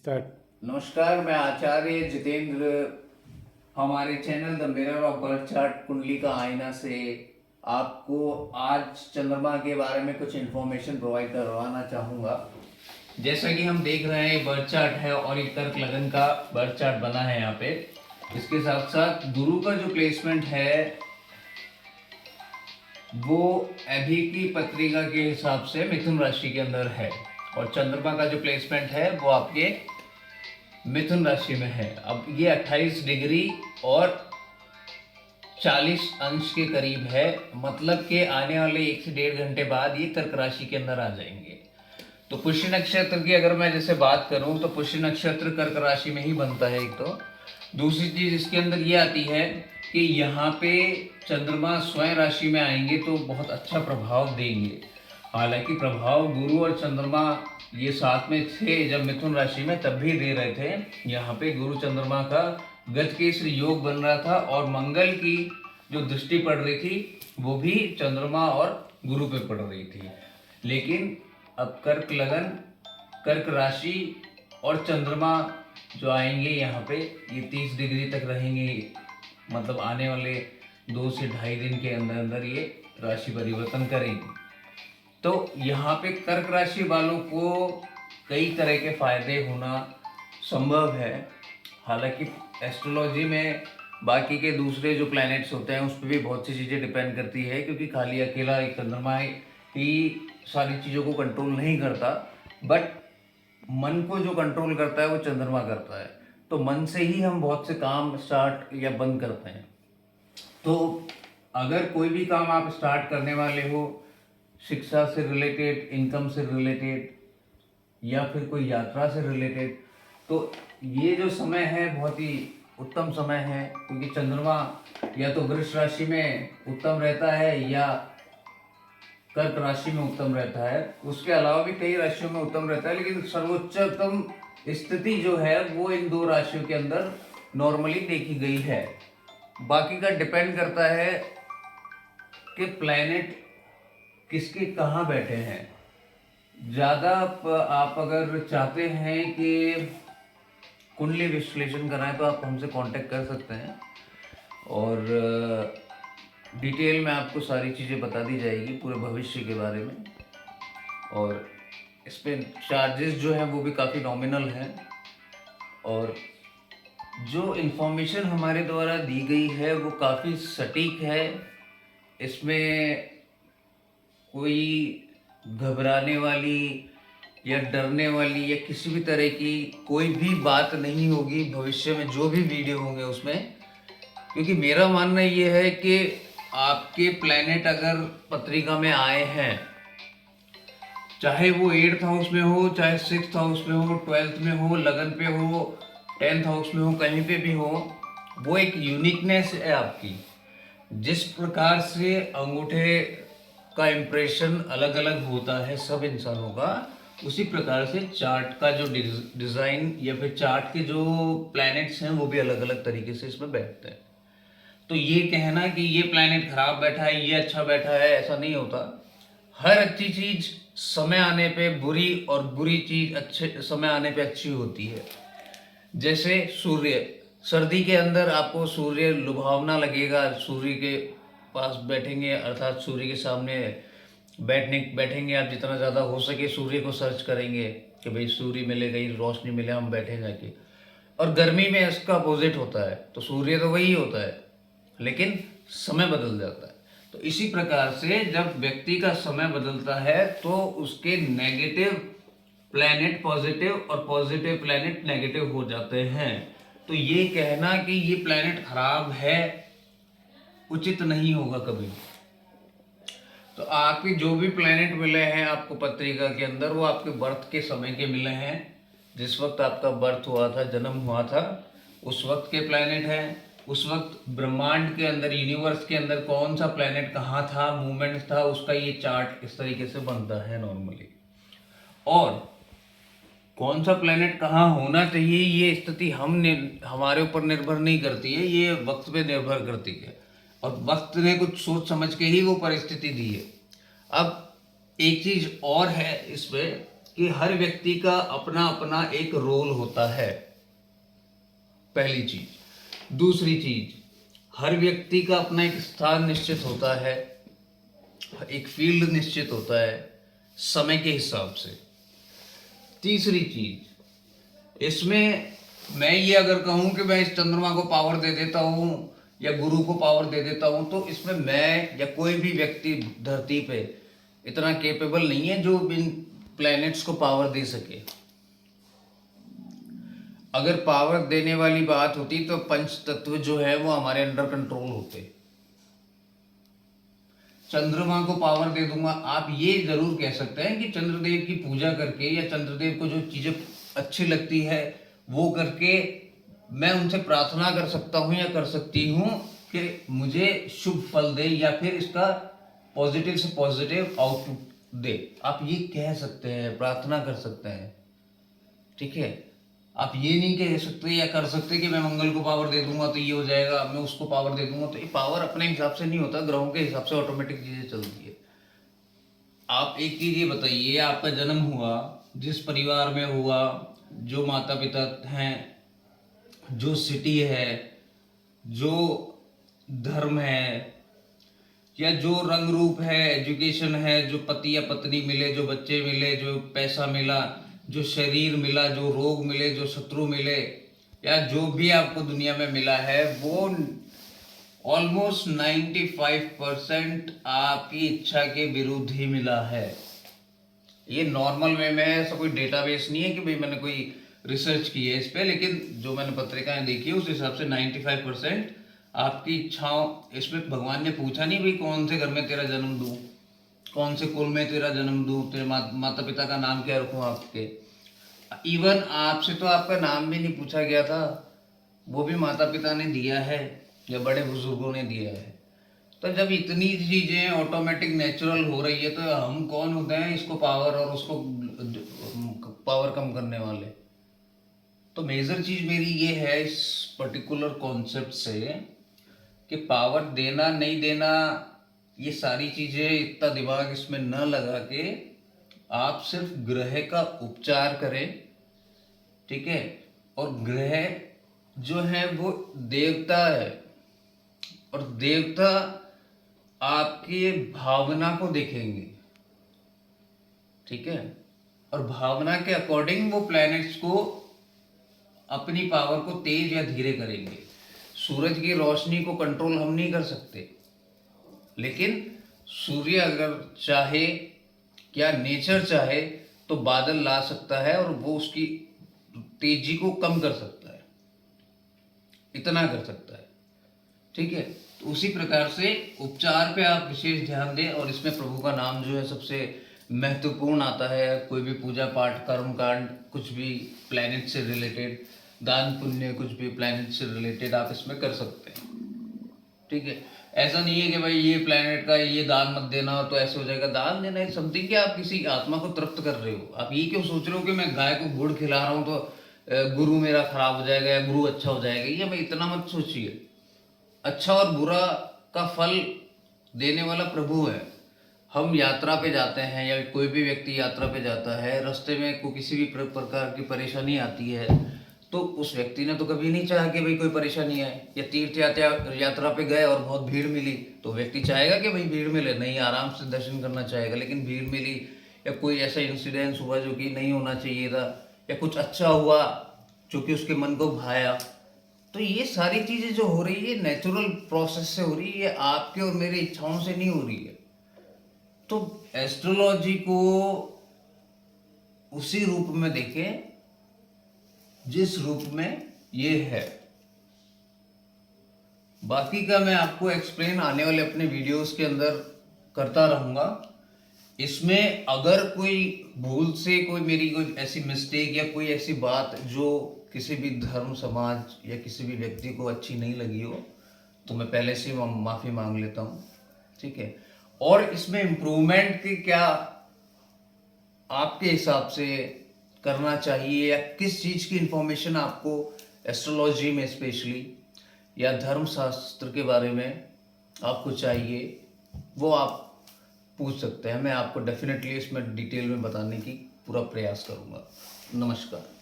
Start. नमस्कार, मैं आचार्य जितेंद्र हमारे channel the mirror of birth chart कुंडली का आईना से आपको आज चंद्रमा के बारे में कुछ इन्फॉर्मेशन प्रोवाइड करवाना चाहूँगा। जैसा कि हम देख रहे हैं बर्थ चार्ट है और एक कर्क लगन का बर्थ चार्ट बना है यहाँ पे। इसके साथ साथ गुरु का जो प्लेसमेंट है वो अभी की पत्रिका के हिसाब से मिथुन राशि के अंदर है और चंद्रमा का जो प्लेसमेंट है वो आपके मिथुन राशि में है। अब ये 28 डिग्री और 40 अंश के करीब है, मतलब कि आने वाले 1 से 1.5 घंटे बाद ये कर्क राशि के अंदर आ जाएंगे। तो पुष्य नक्षत्र की अगर मैं जैसे बात करूं तो पुष्य नक्षत्र कर्क राशि में ही बनता है। एक तो दूसरी चीज इसके अंदर ये आती है कि यहाँ पे चंद्रमा स्वयं राशि में आएंगे तो बहुत अच्छा प्रभाव देंगे। हालांकि प्रभाव गुरु और चंद्रमा ये साथ में थे जब मिथुन राशि में, तब भी दे रहे थे। यहाँ पे गुरु चंद्रमा का गजकेसरी योग बन रहा था और मंगल की जो दृष्टि पड़ रही थी वो भी चंद्रमा और गुरु पे पड़ रही थी। लेकिन अब कर्क लगन, कर्क राशि और चंद्रमा जो आएंगे यहाँ पे ये 30 डिग्री तक रहेंगे, मतलब आने वाले 2 से 2.5 दिन के अंदर अंदर ये राशि परिवर्तन करेंगे। तो यहाँ पे कर्क राशि वालों को कई तरह के फायदे होना संभव है। हालांकि एस्ट्रोलॉजी में बाकी के दूसरे जो प्लैनेट्स होते हैं उस पर भी बहुत सी चीज़ें डिपेंड करती है, क्योंकि खाली अकेला एक चंद्रमा ही सारी चीज़ों को कंट्रोल नहीं करता, बट मन को जो कंट्रोल करता है वो चंद्रमा करता है। तो मन से ही हम बहुत से काम स्टार्ट या बंद करते हैं। तो अगर कोई भी काम आप स्टार्ट करने वाले हो, शिक्षा से रिलेटेड, इनकम से रिलेटेड या फिर कोई यात्रा से रिलेटेड, तो ये जो समय है बहुत ही उत्तम समय है, क्योंकि चंद्रमा या तो वृष राशि में उत्तम रहता है या कर्क राशि में उत्तम रहता है। उसके अलावा भी कई राशियों में उत्तम रहता है, लेकिन सर्वोच्चतम स्थिति जो है वो इन 2 राशियों के अंदर नॉर्मली देखी गई है। बाकी का डिपेंड करता है कि प्लैनेट किसके कहाँ बैठे हैं। ज़्यादा आप अगर चाहते हैं कि कुंडली विश्लेषण कराएं तो आप हमसे कांटेक्ट कर सकते हैं और डिटेल में आपको सारी चीज़ें बता दी जाएगी पूरे भविष्य के बारे में। और इस पर चार्जेस जो हैं वो भी काफ़ी नॉमिनल हैं और जो इन्फॉर्मेशन हमारे द्वारा दी गई है वो काफ़ी सटीक है। इसमें कोई घबराने वाली या डरने वाली या किसी भी तरह की कोई भी बात नहीं होगी भविष्य में जो भी वीडियो होंगे उसमें, क्योंकि मेरा मानना ये है कि आपके प्लैनेट अगर पत्रिका में आए हैं, चाहे वो 8th हाउस में हो, चाहे 6th हाउस में हो, 12th में हो, लगन पे हो, 10th हाउस में हो, कहीं पे भी हो, वो एक यूनिकनेस है आपकी। जिस प्रकार से अंगूठे का इम्प्रेशन अलग अलग होता है सब इंसानों का, उसी प्रकार से चार्ट का जो डिज़ाइन या फिर चार्ट के जो प्लैनेट्स हैं वो भी अलग अलग तरीके से इसमें बैठते हैं। तो ये कहना कि ये प्लैनेट खराब बैठा है, ये अच्छा बैठा है, ऐसा नहीं होता। हर अच्छी चीज़ समय आने पे बुरी और बुरी चीज़ अच्छे समय आने पे अच्छी होती है। जैसे सूर्य, सर्दी के अंदर आपको सूर्य लुभावना लगेगा, सूर्य के पास बैठेंगे अर्थात सूर्य के सामने बैठेंगे आप, जितना ज़्यादा हो सके सूर्य को सर्च करेंगे कि भाई सूर्य मिले, कहीं रोशनी मिले, हम बैठे जाके। और गर्मी में इसका अपोजिट होता है, तो सूर्य तो वही होता है लेकिन समय बदल जाता है। तो इसी प्रकार से जब व्यक्ति का समय बदलता है तो उसके नेगेटिव प्लैनेट पॉजिटिव और पॉजिटिव प्लैनेट नेगेटिव हो जाते हैं। तो ये कहना कि ये प्लैनेट खराब है उचित नहीं होगा कभी। तो आपके जो भी प्लैनेट मिले हैं आपको पत्रिका के अंदर, वो आपके बर्थ के समय के मिले हैं। जिस वक्त आपका बर्थ हुआ था, जन्म हुआ था, उस वक्त के प्लैनेट हैं। उस वक्त ब्रह्मांड के अंदर, यूनिवर्स के अंदर कौन सा प्लैनेट कहाँ था, मूवमेंट था, उसका ये चार्ट इस तरीके से बनता है नॉर्मली। और कौन सा प्लैनेट कहाँ होना चाहिए ये स्थिति हमारे ऊपर निर्भर नहीं करती है, ये वक्त पे निर्भर करती है और वक्त ने कुछ सोच समझ के ही वो परिस्थिति दी है। अब एक चीज और है इसमें कि हर व्यक्ति का अपना अपना एक रोल होता है, पहली चीज। दूसरी चीज, हर व्यक्ति का अपना एक स्थान निश्चित होता है, एक फील्ड निश्चित होता है समय के हिसाब से। तीसरी चीज, इसमें मैं ये अगर कहूं कि मैं इस चंद्रमा को पावर दे देता हूं या गुरु को पावर दे देता हूं, तो इसमें मैं या कोई भी व्यक्ति धरती पे इतना केपेबल नहीं है जो इन प्लैनेट्स को पावर दे सके। अगर पावर देने वाली बात होती तो पंच तत्व जो है वो हमारे अंडर कंट्रोल होते। चंद्रमा को पावर दे दूंगा, आप ये जरूर कह सकते हैं कि चंद्रदेव की पूजा करके या चंद्रदेव को जो चीजें अच्छी लगती है वो करके मैं उनसे प्रार्थना कर सकता हूं या कर सकती हूं कि मुझे शुभ फल दे या फिर इसका पॉजिटिव से पॉजिटिव आउटपुट दे। आप ये कह सकते हैं, प्रार्थना कर सकते हैं, ठीक है। आप ये नहीं कह सकते या कर सकते कि मैं मंगल को पावर दे दूंगा तो ये हो जाएगा, मैं उसको पावर दे दूंगा तो ये पावर अपने हिसाब से नहीं होता, ग्रहों के हिसाब से ऑटोमेटिक चीजें चलती है। आप एक चीज ये बताइए, आपका जन्म हुआ जिस परिवार में हुआ, जो माता पिता हैं, जो सिटी है, जो धर्म है, या जो रंग रूप है, एजुकेशन है, जो पति या पत्नी मिले, जो बच्चे मिले, जो पैसा मिला, जो शरीर मिला, जो रोग मिले, जो शत्रु मिले, या जो भी आपको दुनिया में मिला है, वो ऑलमोस्ट 95% आपकी इच्छा के विरुद्ध ही मिला है। ये नॉर्मल वे में ऐसा कोई डेटाबेस नहीं है कि भाई मैंने कोई रिसर्च की है इस पे, लेकिन जो मैंने पत्रिकाएं देखी है उस हिसाब से 95% आपकी इच्छाओं, इसमें भगवान ने पूछा नहीं भाई कौन से घर में तेरा जन्म दूं, कौन से कुल में तेरा जन्म दूं, तेरे माता पिता का नाम क्या रखूं आपके। इवन आपसे तो आपका नाम भी नहीं पूछा गया था, वो भी माता पिता ने दिया है या बड़े बुजुर्गों ने दिया है। तो जब इतनी चीजें ऑटोमेटिक नेचुरल हो रही है तो हम कौन होते हैं इसको पावर और उसको पावर कम करने वाले। तो मेजर चीज मेरी ये है इस पर्टिकुलर कॉन्सेप्ट से कि पावर देना नहीं देना, ये सारी चीजें इतना दिमाग इसमें न लगा के आप सिर्फ ग्रह का उपचार करें, ठीक है। और ग्रह जो है वो देवता है, और देवता आपकी भावना को देखेंगे, ठीक है। और भावना के अकॉर्डिंग वो प्लैनेट्स को अपनी पावर को तेज या धीरे करेंगे। सूरज की रोशनी को कंट्रोल हम नहीं कर सकते, लेकिन सूर्य अगर चाहे या नेचर चाहे तो बादल ला सकता है और वो उसकी तेजी को कम कर सकता है, इतना कर सकता है, ठीक है। तो उसी प्रकार से उपचार पे आप विशेष ध्यान दें, और इसमें प्रभु का नाम जो है सबसे महत्वपूर्ण आता है। कोई भी पूजा पाठ, कर्म कांड, कुछ भी प्लैनेट से रिलेटेड, दान पुण्य, कुछ भी प्लैनेट से रिलेटेड आप इसमें कर सकते हैं, ठीक है। ऐसा नहीं है कि भाई ये प्लैनेट का ये दान मत देना तो ऐसे हो जाएगा। दान देना है समथिंग कि आप किसी आत्मा को तृप्त कर रहे हो। आप ये क्यों सोच रहे हो कि मैं गाय को गुड़ खिला रहा हूँ तो गुरु मेरा खराब हो जाएगा या गुरु अच्छा हो जाएगा, ये भाई इतना मत सोचिए। अच्छा और बुरा का फल देने वाला प्रभु है। हम यात्रा पे जाते हैं या कोई भी व्यक्ति यात्रा पे जाता है, रास्ते में को किसी भी प्रकार की परेशानी आती है तो उस व्यक्ति ने तो कभी नहीं चाहा कि भाई कोई परेशानी आए। या तीर्थ यात्रा पे गए और बहुत भीड़ मिली तो व्यक्ति चाहेगा कि भाई भीड़ मिले, नहीं आराम से दर्शन करना चाहेगा। लेकिन भीड़ मिली या कोई ऐसा इंसिडेंस हुआ जो कि नहीं होना चाहिए था, या कुछ अच्छा हुआ जो कि उसके मन को भाया, तो ये सारी चीजें जो हो रही है नेचुरल प्रोसेस से हो रही है, ये आपके और मेरी इच्छाओं से नहीं हो रही है। तो एस्ट्रोलॉजी को उसी रूप में देखें जिस रूप में ये है। बाकी का मैं आपको एक्सप्लेन आने वाले अपने वीडियोस के अंदर करता रहूंगा। इसमें अगर कोई भूल से कोई मेरी कोई ऐसी मिस्टेक या कोई ऐसी बात जो किसी भी धर्म, समाज या किसी भी व्यक्ति को अच्छी नहीं लगी हो तो मैं पहले से माफी मांग लेता हूँ, ठीक है। और इसमें इम्प्रूवमेंट की क्या आपके हिसाब से करना चाहिए, या किस चीज की इंफॉर्मेशन आपको एस्ट्रोलॉजी में स्पेशली या धर्म शास्त्र के बारे में आपको चाहिए, वो आप पूछ सकते हैं। मैं आपको डेफिनेटली इसमें डिटेल में बताने की पूरा प्रयास करूँगा। नमस्कार।